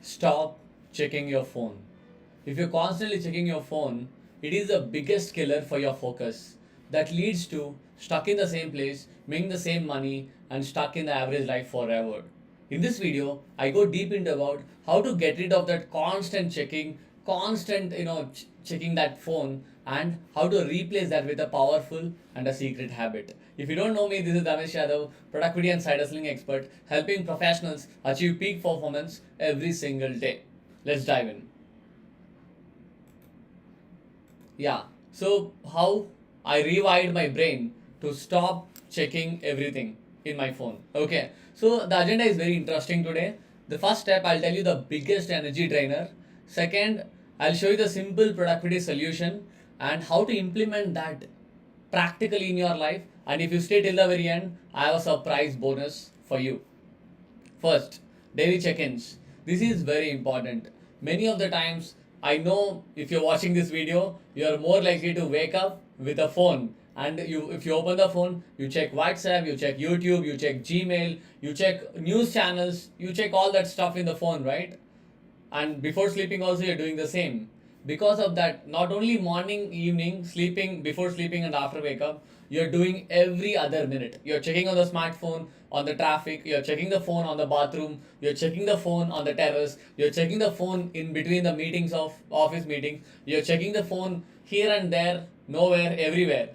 Stop checking your phone. If you're constantly checking your phone, it is the biggest killer for your focus that leads to stuck in the same place, making the same money, and stuck in the average life forever. In this video, I go deep into about how to get rid of that constant checking, constant checking that phone, and how to replace that with a powerful and a secret habit. If you don't know me, this is Ramesh Yadav, productivity and side hustling expert, helping professionals achieve peak performance every single day. Let's dive in. Yeah. So how I rewired my brain to stop checking everything in my phone. Okay. So the agenda is very interesting today. The first step, I'll tell you the biggest energy drainer. Second, I'll show you the simple productivity solution and how to implement that practically in your life. And if you stay till the very end, I have a surprise bonus for you. First, daily check ins. This is very important. Many of the times, I know if you're watching this video, you're more likely to wake up with a phone. And if you open the phone, you check WhatsApp, you check YouTube, you check Gmail, you check news channels, you check all that stuff in the phone, right? And before sleeping also you're doing the same. Because of that, not only morning, evening, sleeping, before sleeping and after wake up, you're doing every other minute. You're checking on the smartphone, on the traffic, you're checking the phone on the bathroom, you're checking the phone on the terrace, you're checking the phone in between the meetings of office meetings, you're checking the phone here and there, nowhere, everywhere.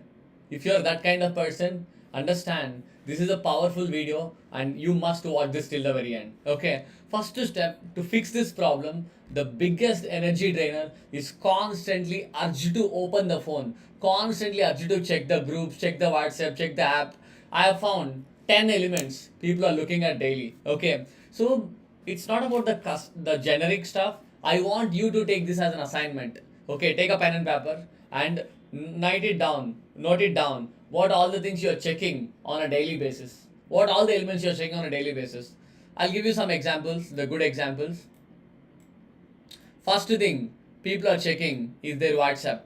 If you're that kind of person, understand this is a powerful video and you must watch this till the very end. Okay, first step to fix this problem, the biggest energy drainer is constantly urge to open the phone, constantly urge to check the groups, check the WhatsApp, check the app. I have found 10 elements people are looking at daily. Okay, so it's not about the generic stuff. I want you to take this as an assignment. Okay, take a pen and paper and note it down what all the things you're checking on a daily basis, what all the elements you're checking on a daily basis. I'll give you some examples, the good examples. First thing people are checking is their WhatsApp,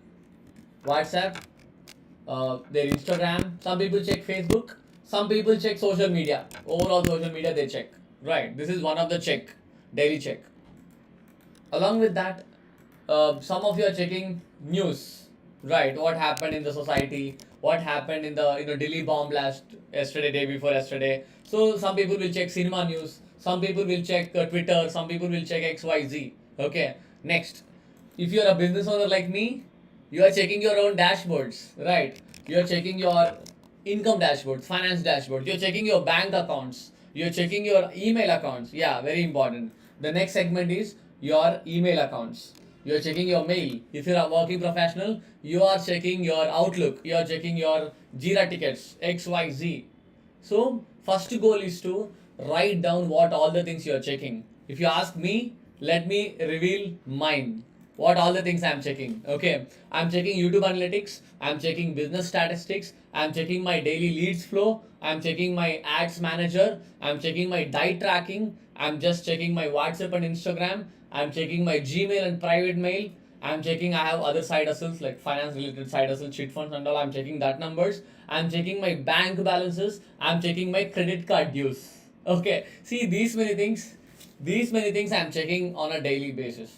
their Instagram. Some people check Facebook, some people check social media, overall social media they check, right? This is one of the daily check. Along with that, some of you are checking news, right? What happened in the society, what happened in the Delhi bomb blast yesterday, day before yesterday. So some people will check cinema news, some people will check Twitter, some people will check XYZ. Okay, next, if you're a business owner like me, you are checking your own dashboards, right? You're checking your income dashboards, finance dashboards, you're checking your bank accounts, you're checking your email accounts. Yeah, very important. The next segment is your email accounts. You're checking your mail. If you're a working professional, you are checking your Outlook, you are checking your Jira tickets, XYZ. So, first goal is to write down what all the things you're checking. If you ask me, let me reveal mine. What all the things I'm checking. Okay, I'm checking YouTube analytics, I'm checking business statistics, I'm checking my daily leads flow, I'm checking my ads manager, I'm checking my diet tracking, I'm just checking my WhatsApp and Instagram, I'm checking my Gmail and private mail, I'm checking I have other side hustles like finance related side hustles, cheat funds and all. I'm checking that numbers. I'm checking my bank balances. I'm checking my credit card dues. Okay, see these many things I'm checking on a daily basis.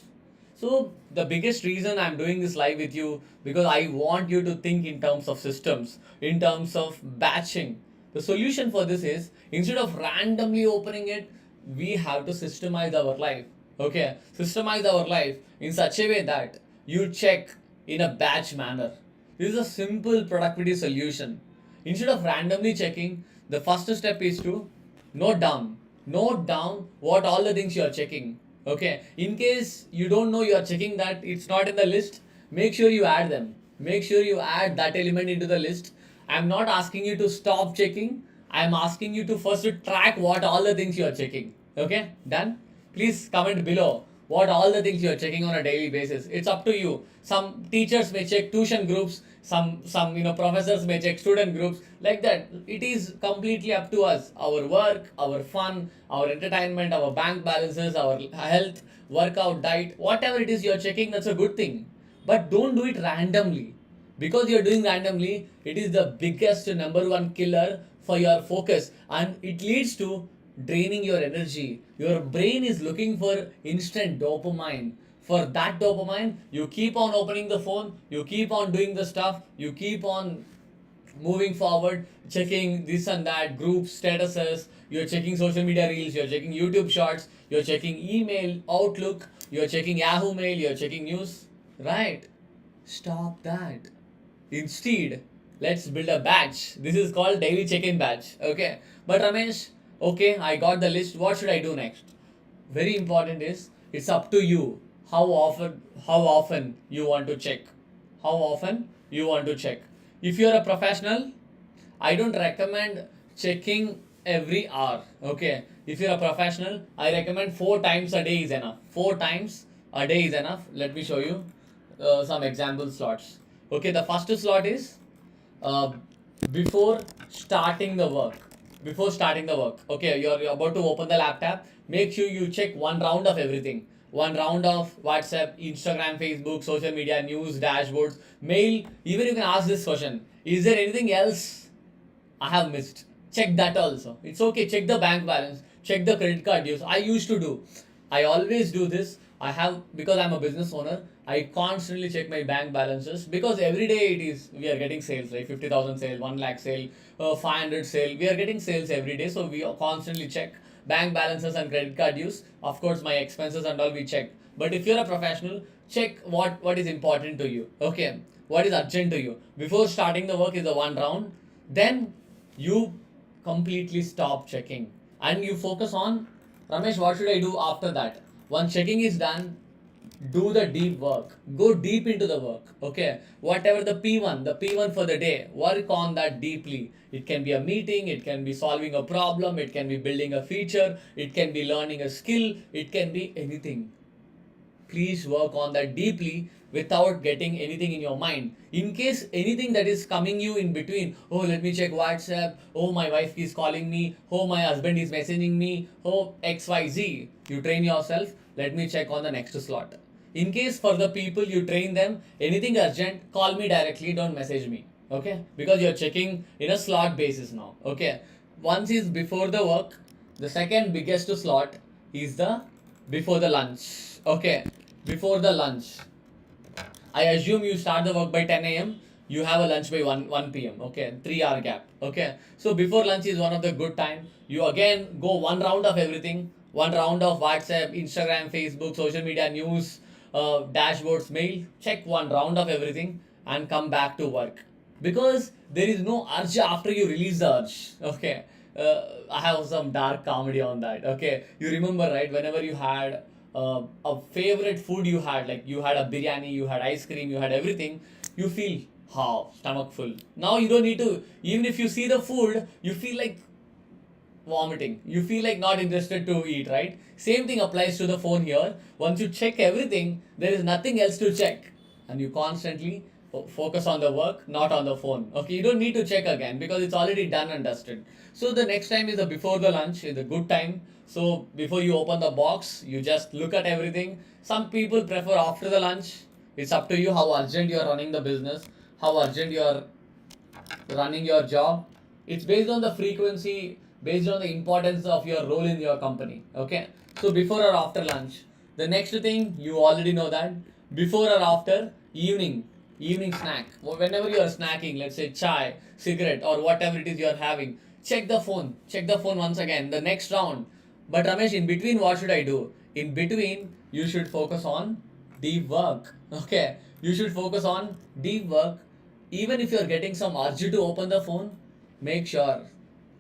So the biggest reason I'm doing this live with you because I want you to think in terms of systems, in terms of batching. The solution for this is instead of randomly opening it, we have to systemize our life. Okay, systemize our life in such a way that you check in a batch manner. This is a simple productivity solution. Instead of randomly checking, the first step is to note down. Note down what all the things you are checking. Okay, in case you don't know you are checking that it's not in the list, make sure you add them. Make sure you add that element into the list. I'm not asking you to stop checking. I'm asking you to first to track what all the things you are checking. Okay, done? Please comment below what all the things you are checking on a daily basis. It's up to you. Some teachers may check tuition groups, some professors may check student groups, like that. It is completely up to us. Our work, our fun, our entertainment, our bank balances, our health, workout, diet, whatever it is you're checking, that's a good thing. But don't do it randomly. Because you're doing randomly, it is the biggest number one killer for your focus, and it leads to draining your energy. Your brain is looking for instant dopamine. For that dopamine, you keep on opening the phone, you keep on doing the stuff, you keep on moving forward, checking this and that, groups, statuses, you're checking social media reels, you're checking YouTube shorts, you're checking email, Outlook, you're checking Yahoo Mail, you're checking news. Right? Stop that. Instead, let's build a batch. This is called daily check-in batch. Okay. But Ramesh, okay, I got the list. What should I do next? Very important is it's up to you how often you want to check. How often you want to check. If you're a professional, I don't recommend checking every hour. Okay. If you're a professional, I recommend 4 times a day is enough. 4 times a day is enough. Let me show you some example slots. Okay, the first slot is uh, before starting the work. Before starting the work. Okay, you're about to open the laptop. Make sure you check one round of everything. One round of WhatsApp, Instagram, Facebook, social media, news, dashboards, mail. Even you can ask this question: is there anything else I have missed? Check that also. It's okay. Check the bank balance. Check the credit card use. I used to do. I always do this. I have because I'm a business owner. I constantly check my bank balances because every day it is we are getting sales, right? 50,000 sale, 1 lakh sale, 500 sale. We are getting sales every day, so we constantly check bank balances and credit card use. Of course, my expenses and all we check. But if you're a professional, check what is important to you. Okay, what is urgent to you before starting the work is the one round. Then you completely stop checking and you focus on Ramesh, what should I do after that? Once checking is done, do the deep work. Go deep into the work. Okay. Whatever the P1 for the day, work on that deeply. It can be a meeting, it can be solving a problem, it can be building a feature, it can be learning a skill, it can be anything. Please work on that deeply without getting anything in your mind. In case anything that is coming you in between, oh, let me check WhatsApp, oh, my wife is calling me, oh, my husband is messaging me, oh, XYZ, you train yourself, let me check on the next slot. In case for the people you train them, anything urgent, call me directly, don't message me. Okay? Because you're checking in a slot basis now. Okay? Once is before the work, the second biggest slot is the before the lunch. Okay, before the lunch. I assume you start the work by 10 a.m. You have a lunch by 1 p.m. Okay, 3 hour gap. Okay, so before lunch is one of the good time. You again go one round of everything, one round of WhatsApp, Instagram, Facebook, social media, news, dashboards, mail. Check one round of everything and come back to work because there is no urge after you release the urge. Okay, I have some dark comedy on that. Okay, you remember right? Whenever you had a favorite food you had, like you had a biryani, you had ice cream, you had everything, you feel how stomach full. Now you don't need to. Even if you see the food, you feel like vomiting. You feel like not interested to eat, right? Same thing applies to the phone here. Once you check everything, there is nothing else to check. And you constantly focus on the work, not on the phone. Okay, you don't need to check again because it's already done and dusted. So the next time is the before the lunch, is a good time. So before you open the box, you just look at everything. Some people prefer after the lunch. It's up to you how urgent you are running the business, how urgent you are running your job. It's based on the frequency, based on the importance of your role in your company. Okay, so before or after lunch. The next thing you already know that before or after evening snack. Whenever you are snacking, let's say chai, cigarette, or whatever it is you are having, check the phone once again, the next round. But Ramesh, in between, what should I do? In between, you should focus on deep work. Okay, you should focus on deep work. Even if you're getting some urge to open the phone, make sure,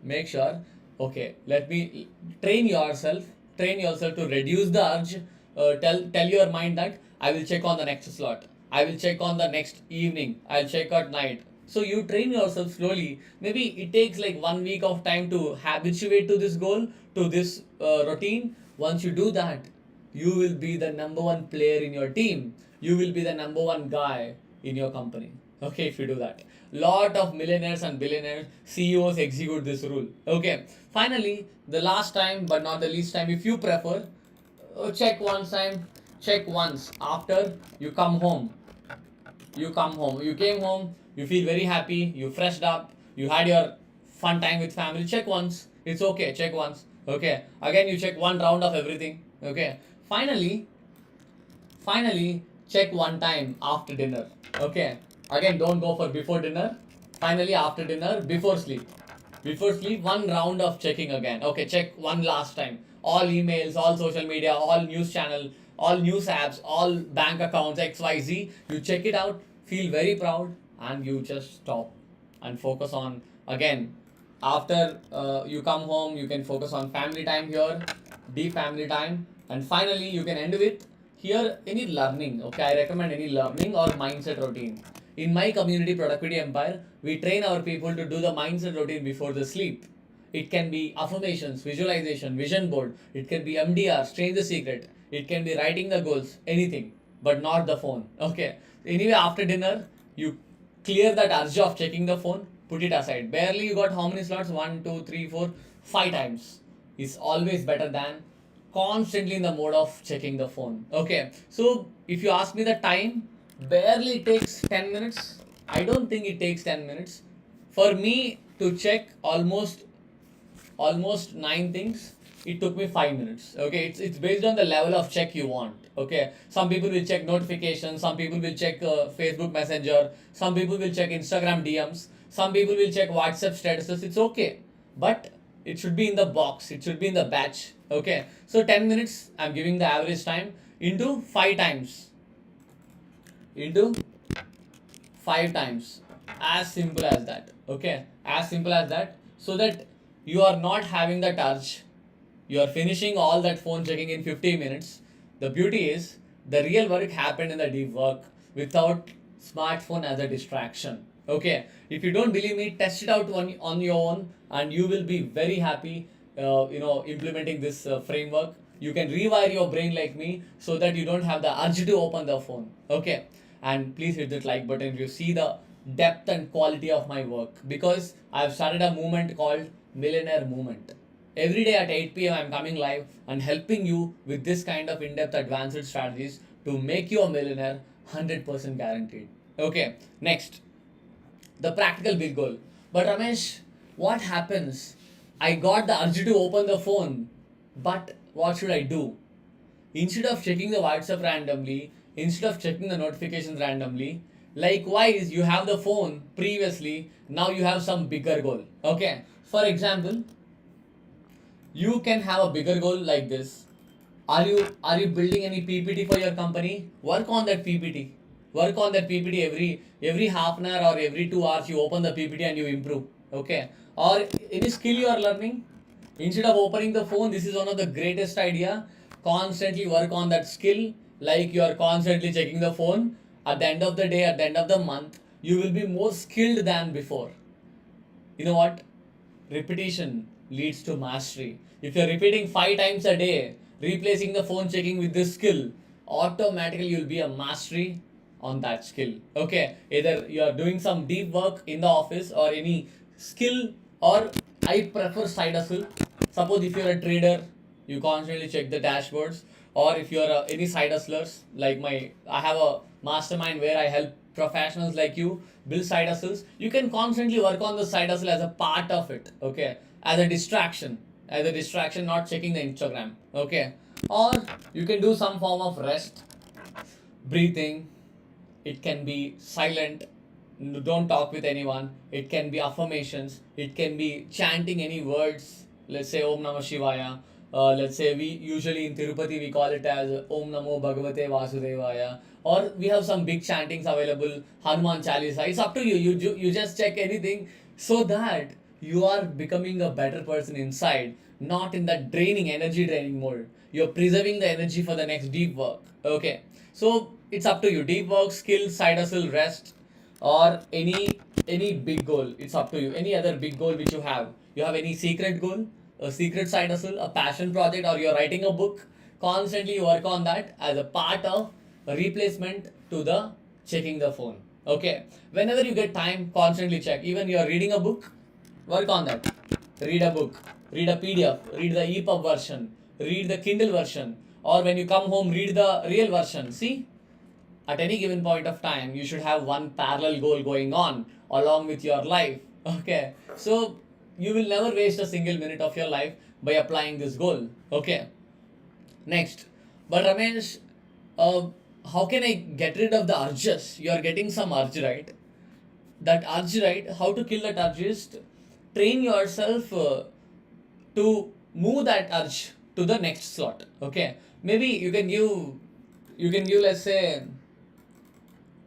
make sure. Okay, let me train yourself to reduce the urge. Tell your mind that I will check on the next slot. I will check on the next evening. I'll check at night. So you train yourself slowly. Maybe it takes like 1 week of time to habituate to this goal, to this routine. Once you do that, you will be the number one player in your team. You will be the number one guy in your company. Okay, if you do that. Lot of millionaires and billionaires, CEOs execute this rule. Okay. Finally, the last time but not the least time, if you prefer, check one time, check once after you come home. You came home, you feel very happy, you freshed up, you had your fun time with family. Check once. It's okay, check once. Okay, again you check one round of everything. Okay, finally, finally check one time after dinner. Okay, again don't go for before dinner. Finally after dinner, before sleep, one round of checking again. Okay, check one last time. All emails, all social media, all news channel, all news apps, all bank accounts, XYZ. You check it out, feel very proud, and you just stop and focus on again. After you come home, you can focus on family time here, deep family time, and finally you can end with here any learning. Okay, I recommend any learning or mindset routine. In my community productivity empire, we train our people to do the mindset routine before the sleep. It can be affirmations, visualization, vision board. It can be MDR, change the secret. It can be writing the goals, anything, but not the phone. Okay. Anyway, after dinner, you clear that urge of checking the phone, put it aside. Barely you got how many slots? One, two, three, four, 5 times. Is always better than constantly in the mode of checking the phone. Okay. So if you ask me the time, barely it takes 10 minutes. I don't think it takes 10 minutes. For me to check almost 9 things, it took me 5 minutes. Okay, it's based on the level of check you want. Okay, some people will check notifications, some people will check Facebook Messenger, some people will check Instagram DMs, some people will check WhatsApp statuses. It's okay, but it should be in the box, it should be in the batch. Okay, so 10 minutes I'm giving the average time into 5 times, into 5 times, as simple as that. Okay, as simple as that, so that you are not having that urge, you are finishing all that phone checking in 15 minutes. The beauty is the real work happened in the deep work without smartphone as a distraction. Okay, if you don't believe me, test it out on your own and you will be very happy implementing this framework. You can rewire your brain like me so that you don't have the urge to open the phone. Okay, and please hit that like button if you see the depth and quality of my work, because I've started a movement called Millionaire Movement. Every day at 8 p.m., I'm coming live and helping you with this kind of in depth advanced strategies to make you a millionaire 100% guaranteed. Okay, next, the practical big goal. But Ramesh, what happens? I got the urge to open the phone, but what should I do? Instead of checking the WhatsApp randomly, instead of checking the notifications randomly, likewise, you have the phone previously, now you have some bigger goal. Okay, for example, you can have a bigger goal like this. Are you building any PPT for your company? Work on that PPT. Work on that PPT every half an hour or every 2 hours. You open the PPT and you improve. Okay. Or any skill you are learning. Instead of opening the phone, this is one of the greatest idea. Constantly work on that skill. Like you are constantly checking the phone. At the end of the day, at the end of the month, you will be more skilled than before. You know what? Repetition leads to mastery. If you're repeating 5 times a day, replacing the phone checking with this skill, automatically you'll be a mastery on that skill. Okay, either you are doing some deep work in the office or any skill, or I prefer side hustle. Suppose if you're a trader, you constantly check the dashboards, or if you're any side hustlers like I have a mastermind where I help professionals like you build side hustles. You can constantly work on the side hustle as a part of it. Okay, as a distraction, not checking the Instagram. Okay, or you can do some form of rest, breathing. It can be silent, don't talk with anyone. It can be affirmations, it can be chanting any words. Let's say Om Namah Shivaya. Let's say we usually in Tirupati we call it as Om Namo Bhagavate Vasudevaya, or we have some big chantings available, Hanuman Chalisa. It's up to you. You just check anything so that you are becoming a better person inside, not in that draining energy draining mode. You're preserving the energy for the next deep work. Okay, so it's up to you. Deep work, skill, side hustle, rest, or any big goal. It's up to you. Any other big goal which you have any secret goal, a secret side hustle, a passion project, or you're writing a book. Constantly you work on that as a part of a replacement to the checking the phone. Okay, whenever you get time, constantly check. Even you're reading a book, work on that. Read a book, read a PDF, read the EPUB version, read the Kindle version, or when you come home, read the real version. See, at any given point of time, you should have one parallel goal going on along with your life. Okay, so you will never waste a single minute of your life by applying this goal. Okay. Next, but Ramesh, uh, how can I get rid of the urges? You are getting some urge, right? That urge, right? How to kill that urge is train yourself to move that urge to the next slot. Okay, maybe you can give let's say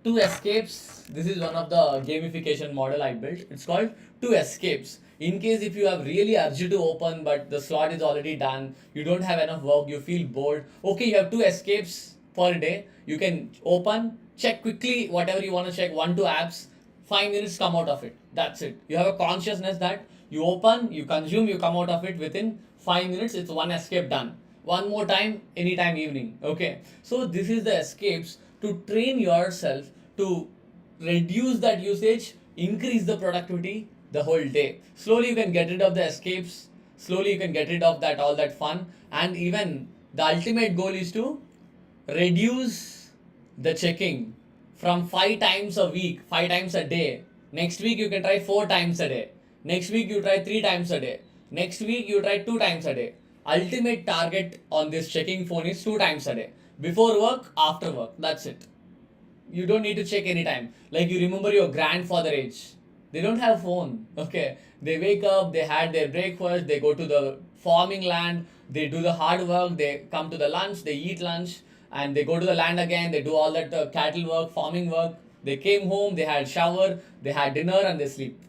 two escapes. This is one of the gamification model I built. It's called two escapes. In case if you have really urge to open but the slot is already done, you don't have enough work, you feel bored. Okay, you have two escapes per day. You can open, check quickly whatever you want to check, 1 2 apps, 5 minutes, come out of it. That's it. You have a consciousness that you open, you consume, you come out of it within 5 minutes. It's one escape done. One more time, anytime evening. Okay. So this is the escapes to train yourself to reduce that usage, increase the productivity the whole day. Slowly you can get rid of the escapes. Slowly you can get rid of that all that fun, and even the ultimate goal is to reduce the checking from 5 times a week, 5 times a day. Next week you can try 4 times a day. Next week you try 3 times a day. Next week you try 2 times a day. Ultimate target on this checking phone is 2 times a day. Before work, after work. That's it. You don't need to check anytime. Like you remember your grandfather age. They don't have phone. Okay. They wake up, they had their breakfast, they go to the farming land, they do the hard work, they come to the lunch, they eat lunch, and they go to the land again, they do all that cattle work, farming work. They came home, they had shower, they had dinner, and they sleep.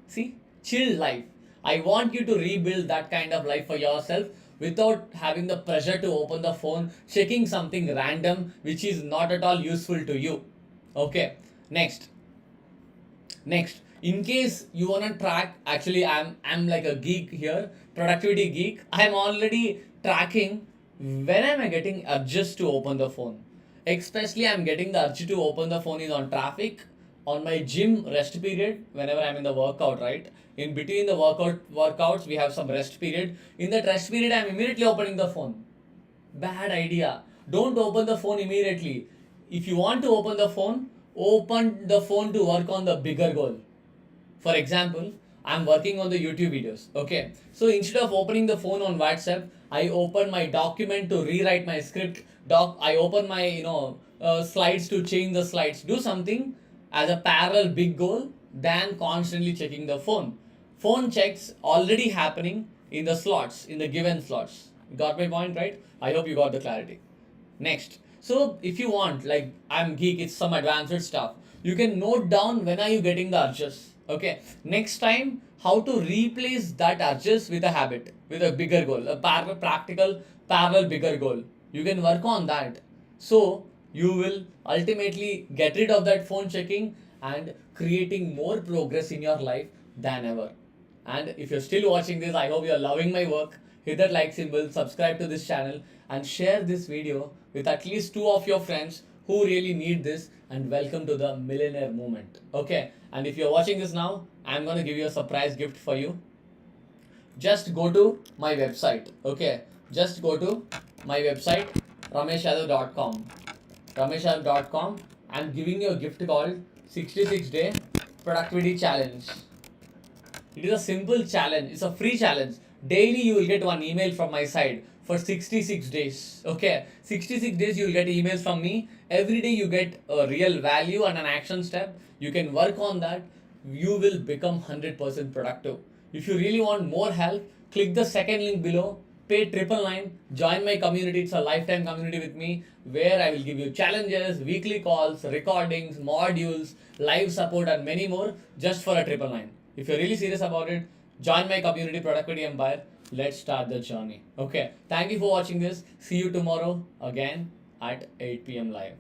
See, chill life. I want you to rebuild that kind of life for yourself without having the pressure to open the phone, checking something random which is not at all useful to you. Okay, next. Next, in case you wanna track, actually I'm like a geek here, productivity geek. I'm already tracking when am I getting urges to open the phone. Especially I'm getting the urge to open the phone is on traffic, on my gym rest period, whenever I'm in the workout, right? In between the workouts, we have some rest period. In that rest period, I'm immediately opening the phone. Bad idea. Don't open the phone immediately. If you want to open the phone to work on the bigger goal. For example, I'm working on the YouTube videos. Okay. So instead of opening the phone on WhatsApp, I open my document to rewrite my script. I open my slides to change the slides. Do something as a parallel big goal than constantly checking the phone. Phone checks already happening in the slots, in the given slots. You got my point, right? I hope you got the clarity. Next. So if you want, like I'm geek, it's some advanced stuff. You can note down when are you getting the urges. Okay. Next time, how to replace that urges with a habit, with a bigger goal, a practical parallel bigger goal. You can work on that. So you will ultimately get rid of that phone checking and creating more progress in your life than ever. And if you're still watching this, I hope you're loving my work. Hit that like symbol, subscribe to this channel, and share this video with at least 2 of your friends who really need this. And welcome to the millionaire movement. Okay, and if you're watching this now, I'm gonna give you a surprise gift for you. Just go to my website. Okay, just go to my website, rameshyadav.com. rameshyadav.com. I'm giving you a gift called 66-day productivity challenge. It is a simple challenge. It's a free challenge. Daily you will get one email from my side for 66 days. Okay, 66 days you will get emails from me. Every day you get a real value and an action step. You can work on that. You will become 100% productive. If you really want more help, click the second link below. Pay 999. Join my community. It's a lifetime community with me where I will give you challenges, weekly calls, recordings, modules, live support, and many more just for a 999. If you're really serious about it, join my community Productivity Empire. Let's start the journey. Okay. Thank you for watching this. See you tomorrow again at 8 p.m. live.